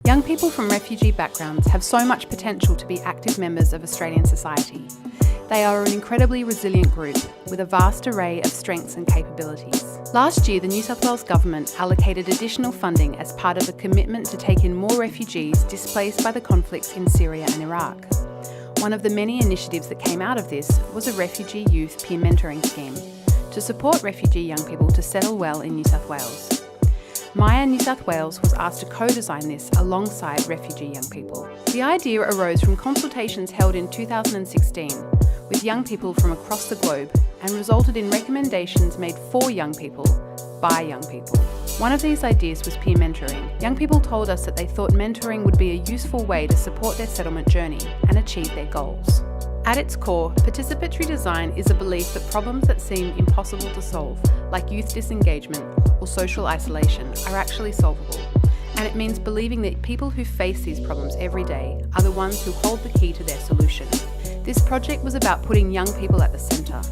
Young people from refugee backgrounds have so much potential to be active members of Australian society. They are an incredibly resilient group with a vast array of strengths and capabilities. Last year, the New South Wales Government allocated additional funding as part of a commitment to take in more refugees displaced by the conflicts in Syria and Iraq. One of the many initiatives that came out of this was a refugee youth peer mentoring scheme to support refugee young people to settle well in New South Wales. MYAN NSW was asked to co-design this alongside refugee young people. The idea arose from consultations held in 2016 with young people from across the globe and resulted in recommendations made for young people by young people. One of these ideas was peer mentoring. Young people told us that they thought mentoring would be a useful way to support their settlement journey and achieve their goals. At its core, participatory design is a belief that problems that seem impossible to solve, like youth disengagement or social isolation, are actually solvable. And it means believing that people who face these problems every day are the ones who hold the key to their solution. This project was about putting young people at the centre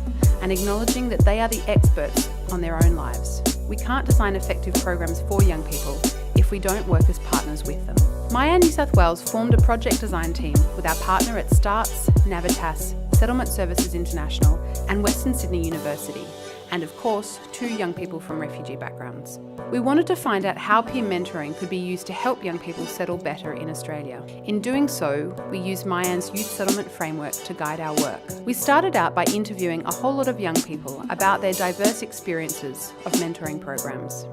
and acknowledging that they are the experts on their own lives. We can't design effective programs for young people if we don't work as partners with them. MYAN NSW formed a project design team with our partner at Starts, Navitas, Settlement Services International and Western Sydney University, and of course, 2 young people from refugee backgrounds. We wanted to find out how peer mentoring could be used to help young people settle better in Australia. In doing so, we used MYAN's Youth Settlement Framework to guide our work. We started out by interviewing a whole lot of young people about their diverse experiences of mentoring programs.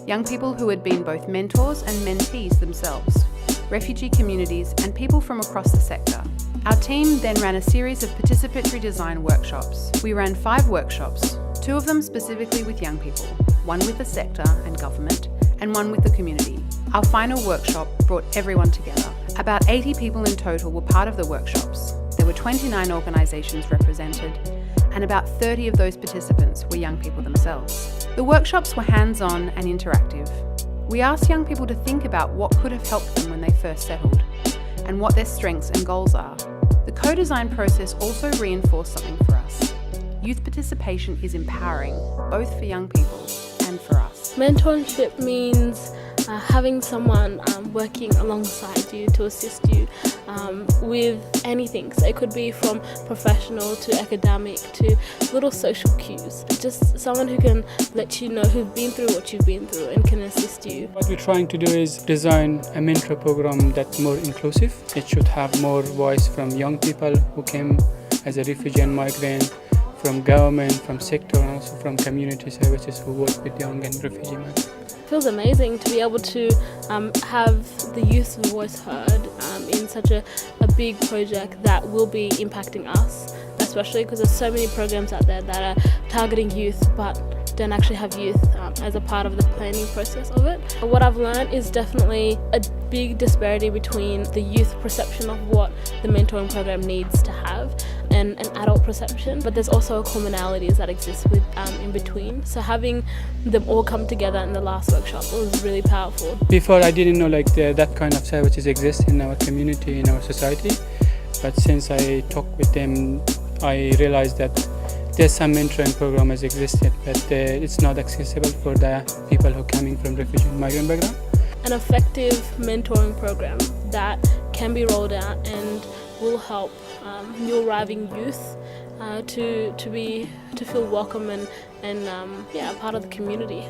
Young people who had been both mentors and mentees themselves, refugee communities and people from across the sector. Our team then ran a series of participatory design workshops. We ran 5 workshops, 2 of them specifically with young people, 1 with the sector and government, and 1 with the community. Our final workshop brought everyone together. About 80 people in total were part of the workshops. There were 29 organisations represented, and about 30 of those participants were young people themselves. The workshops were hands-on and interactive. We asked young people to think about what could have helped them when they first settled, and what their strengths and goals are. The co-design process also reinforced something for us. Youth participation is empowering, both for young people and for us. Mentorship means having someone working alongside you to assist you with anything. So it could be from professional to academic to little social cues. Just someone who can let you know who've been through what you've been through and can assist you. What we're trying to do is design a mentor program that's more inclusive. It should have more voice from young people who came as a refugee and migrant, from government, from sector, and also from community services who work with young and refugee migrants. It feels amazing to be able to have the youth's voice heard in such a big project that will be impacting us, especially because there's so many programs out there that are targeting youth but don't actually have youth as a part of the planning process of it. What I've learned is definitely a big disparity between the youth perception of what the mentoring program needs to have and an adult perception, but there's also commonalities that exist with in between. So having them all come together in the last workshop was really powerful. Before I didn't know that kind of services exist in our community, in our society, but since I talked with them, I realized that there's some mentoring program has existed, but it's not accessible for the people who are coming from refugee and migrant background. An effective mentoring program that can be rolled out and will help new arriving youth to feel welcome and part of the community.